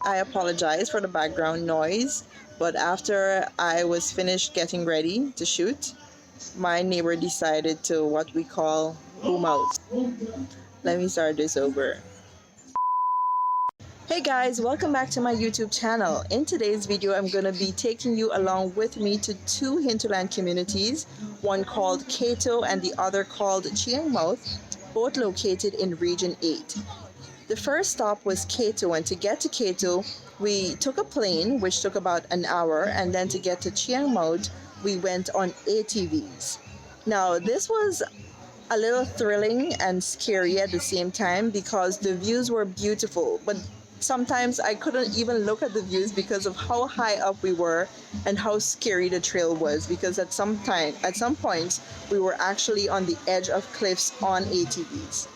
I apologize for the background noise, but after I was finished getting ready to shoot, my neighbor decided to what we call boom out. Let me start this over. Hey guys, welcome back to my YouTube channel. In today's video, I'm going to be taking you along with me to two hinterland communities, one called Kato and the other called Chiung, both located in Region 8. The first stop was Kato, and to get to Kato, we took a plane, which took about an hour, and then to get to Chiang, we went on ATVs. Now, this was a little thrilling and scary at the same time because the views were beautiful, but sometimes I couldn't even look at the views because of how high up we were and how scary the trail was, because at some points we were actually on the edge of cliffs on ATVs.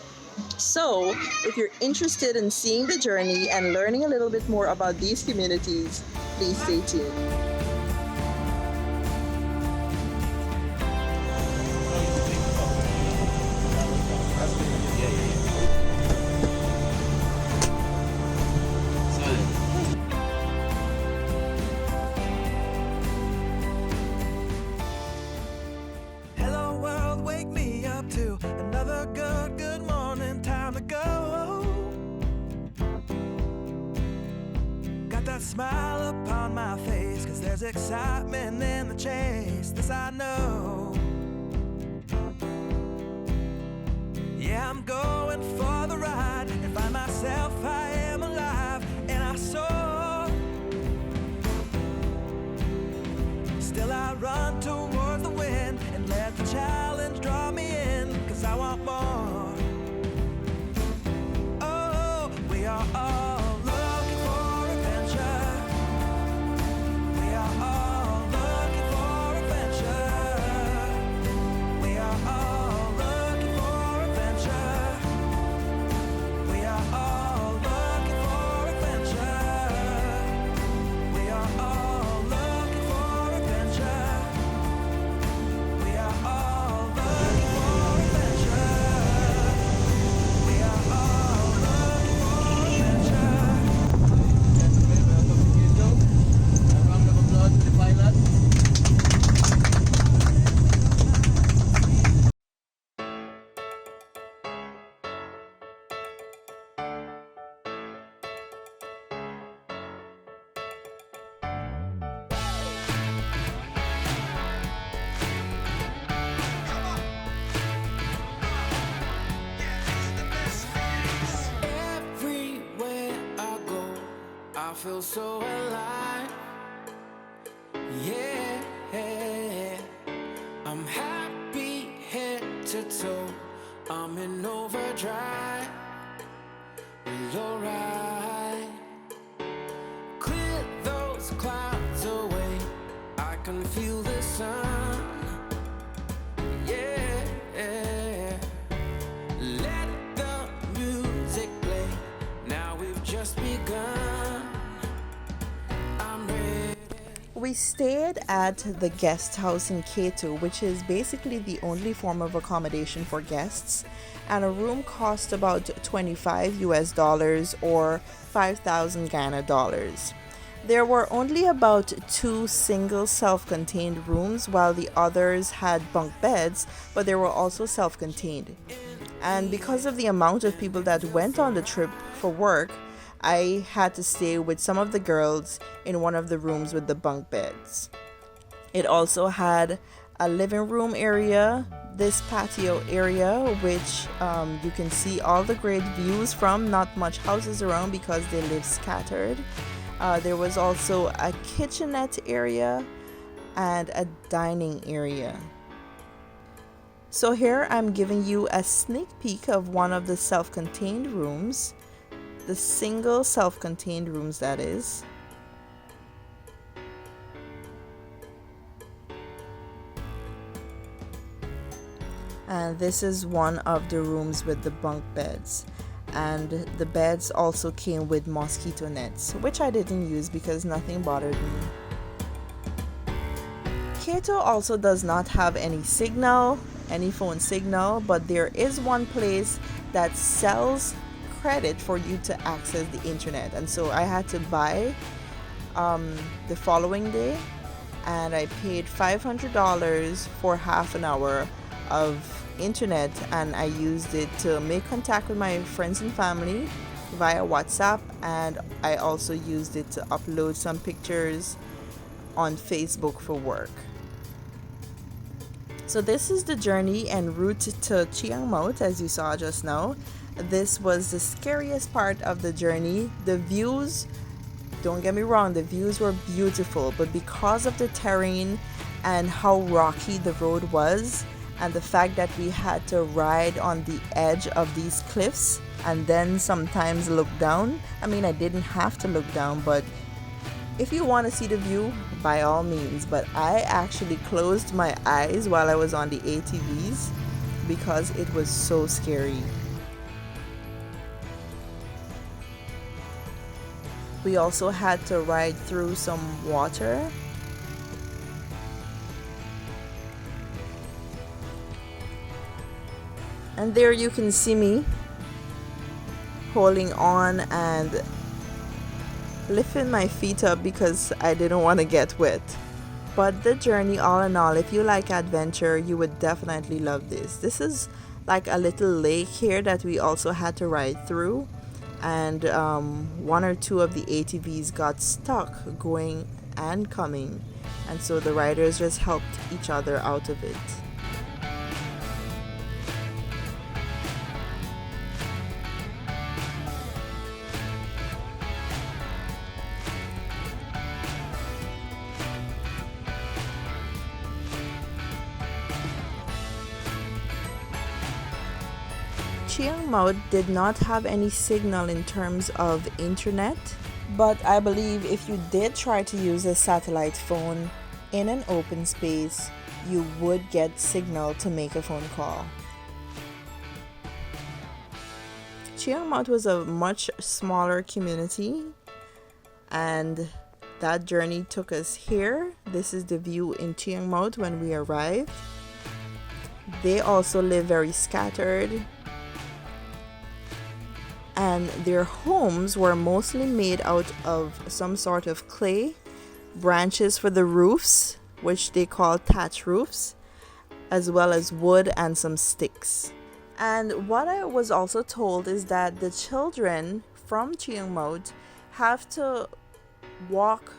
So, if you're interested in seeing the journey and learning a little bit more about these communities, please stay tuned. Smile upon my face, 'cause there's excitement in the chase, this I know. Yeah, I'm going for the ride and find myself, I am alive, and I soar. Still I run towards the wind and let the challenge draw me in, 'cause I want more. Oh, we are all I feel so alive, yeah. I'm happy head to toe, I'm in overdrive. Well, alright, clear those clouds away, I can feel the sun, yeah. Let the music play, now we've just begun. We stayed at the guest house in Kato, which is basically the only form of accommodation for guests, and a room cost about $25 or 5,000 Ghana dollars. There were only about 2 single self-contained rooms, while the others had bunk beds, but they were also self-contained. And because of the amount of people that went on the trip for work, I had to stay with some of the girls in one of the rooms with the bunk beds. It also had a living room area, this patio area, which you can see all the great views from, not much houses around because they live scattered. There was also a kitchenette area and a dining area. So here I'm giving you a sneak peek of one of the self-contained rooms. The single self-contained rooms, that is. And this is one of the rooms with the bunk beds, and the beds also came with mosquito nets, which I didn't use because nothing bothered me. Kato also does not have any phone signal, but there is one place that sells credit for you to access the internet. And so I had to buy the following day, and I paid $500 for half an hour of internet, and I used it to make contact with my friends and family via WhatsApp, and I also used it to upload some pictures on Facebook for work. So this is the journey en route to Chiang Mai, as you saw just now. This was the scariest part of the journey. The views, don't get me wrong, the views were beautiful, but because of the terrain and how rocky the road was, and the fact that we had to ride on the edge of these cliffs and then sometimes look down. I mean, I didn't have to look down, but if you want to see the view, by all means. But I actually closed my eyes while I was on the ATVs because it was so scary. We also had to ride through some water. And there you can see me holding on and lifting my feet up because I didn't want to get wet. But the journey, all in all, if you like adventure, you would definitely love this. This is like a little lake here that we also had to ride through. And one or two of the ATVs got stuck going and coming. And so the riders just helped each other out of it. Chiang Mai did not have any signal in terms of internet, but I believe if you did try to use a satellite phone in an open space, you would get signal to make a phone call. Chiang Mai was a much smaller community, and that journey took us here. This is the view in Chiang Mai when we arrived. They also live very scattered, and their homes were mostly made out of some sort of clay, branches for the roofs, which they call thatch roofs, as well as wood and some sticks. And what I was also told is that the children from Chiang Mai have to walk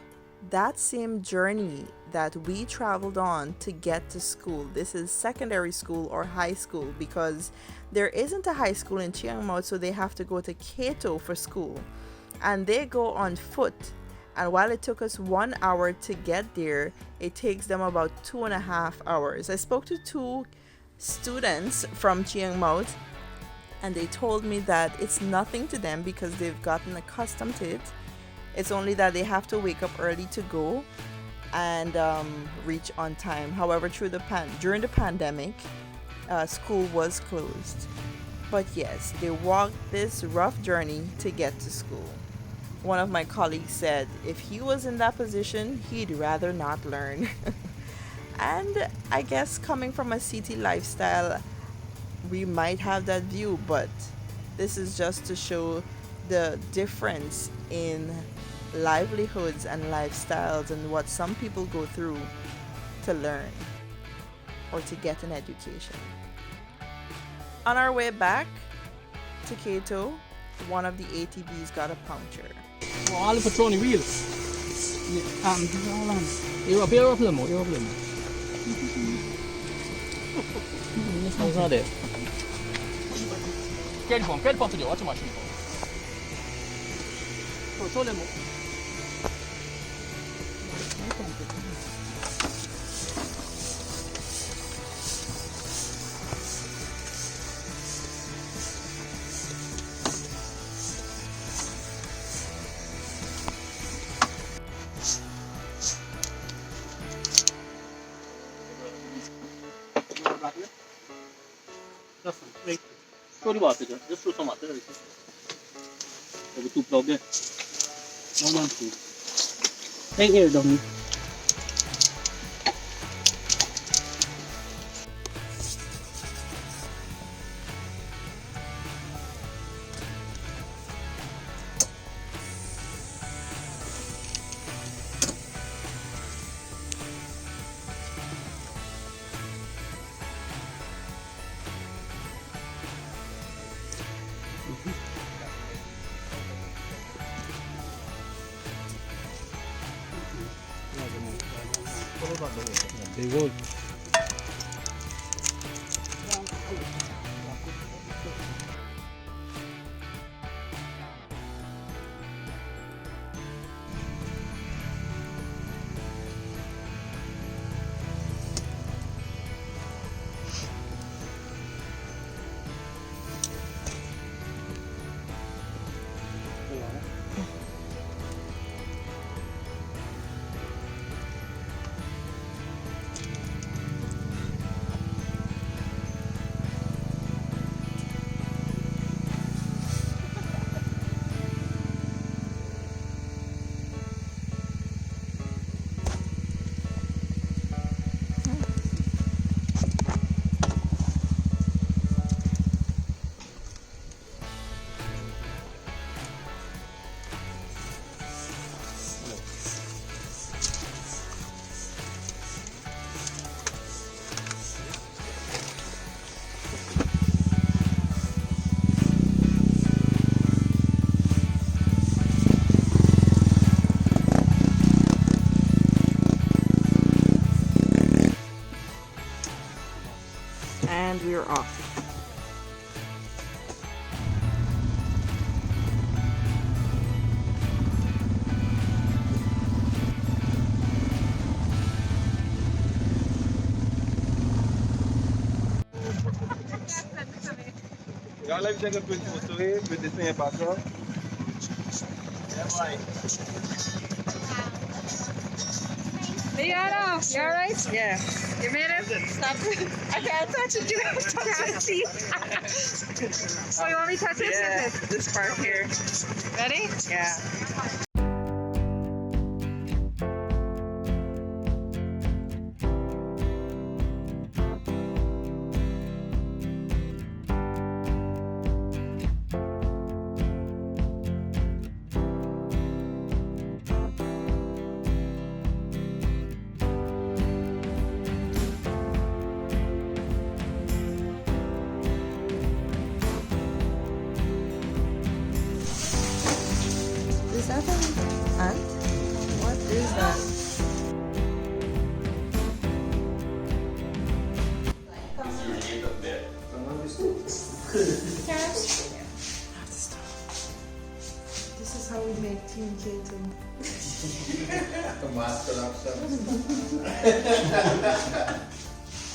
that same journey that we traveled on to get to school. This is secondary school or high school, because there isn't a high school in Chiang Mai, so they have to go to Kato for school. And they go on foot. And while it took us 1 hour to get there, it takes them about 2.5 hours. I spoke to two students from Chiang Mai, and they told me that it's nothing to them because they've gotten accustomed to it. It's only that they have to wake up early to go and reach on time. However, during the pandemic, school was closed. But yes, they walked this rough journey to get to school. One of my colleagues said if he was in that position, he'd rather not learn. And I guess coming from a city lifestyle, we might have that view, but this is just to show the difference in livelihoods and lifestyles and what some people go through to learn or to get an education. On our way back to Kato, one of the ATVs got a puncture. All the patrolling wheels. You're up here, Get from today, watch your machine. Sorry about it, just show some material. Have two plug there. No, two. Right here, dummy. Bigol. And we're off. Y'all let me take a quick photo here with this in your background. Yeah, right. Guyana, you alright? Yeah. You made it? Stop. I can't touch it. You have to touch it. Oh, you want me to touch it? Yeah, this part here. Ready? Yeah. Is that an ant? What is that? This is how we make Team Kato.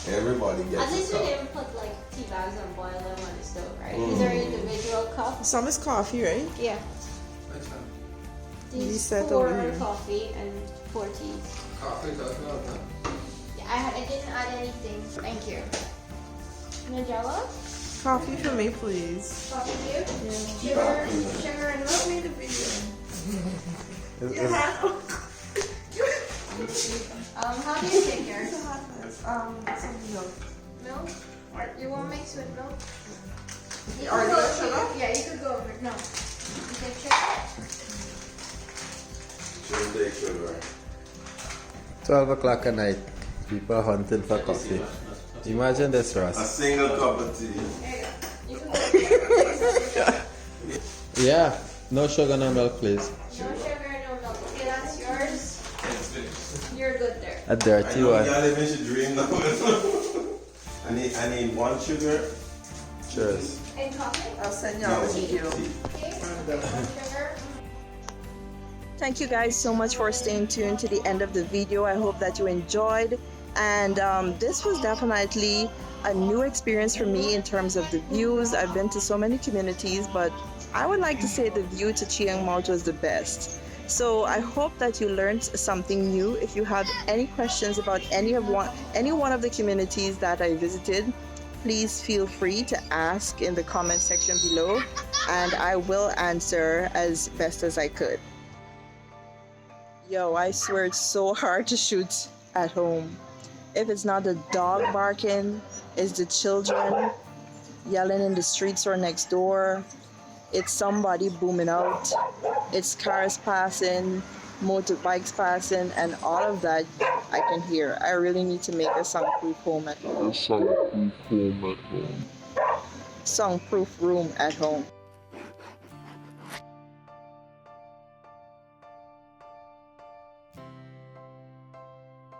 Everybody At gets least a we cup. didn't put like tea bags and boil them on the stove, right? These are individual cups. Some is coffee, right? Yeah. We These set 4 over are here. coffee and 4 teas. Yeah, I didn't add anything. Thank you. Nigella? Coffee for me, please. Coffee for you? Yeah. Sugar and Let milk? me the video. How do you take yours? Some milk. Milk? Or you want mixed with milk? You Or can go, sugar? yeah, you could go over. No. You can sugar? Tuesday sugar. 12 o'clock at night. People hunting for coffee. Imagine this, A Ross. single cup of tea. There you go. You can go. Yeah. No sugar, no milk, please. No sugar, no milk. Okay, that's yours. You're good there. A I dirty know one. y'all living your dream now. I need 1 sugar. Cheers. And coffee? I'll send y'all the video. Okay. Sugar. Thank you guys so much for staying tuned to the end of the video. I hope that you enjoyed. And this was definitely a new experience for me in terms of the views. I've been to so many communities, but I would like to say the view to Chiung was the best. So I hope that you learned something new. If you have any questions about any one of the communities that I visited, please feel free to ask in the comment section below, and I will answer as best as I could. Yo, I swear it's so hard to shoot at home. If it's not the dog barking, it's the children yelling in the streets or next door. It's somebody booming out. It's cars passing, motorbikes passing, and all of that I can hear. I really need to make a soundproof home at home. Soundproof room at home.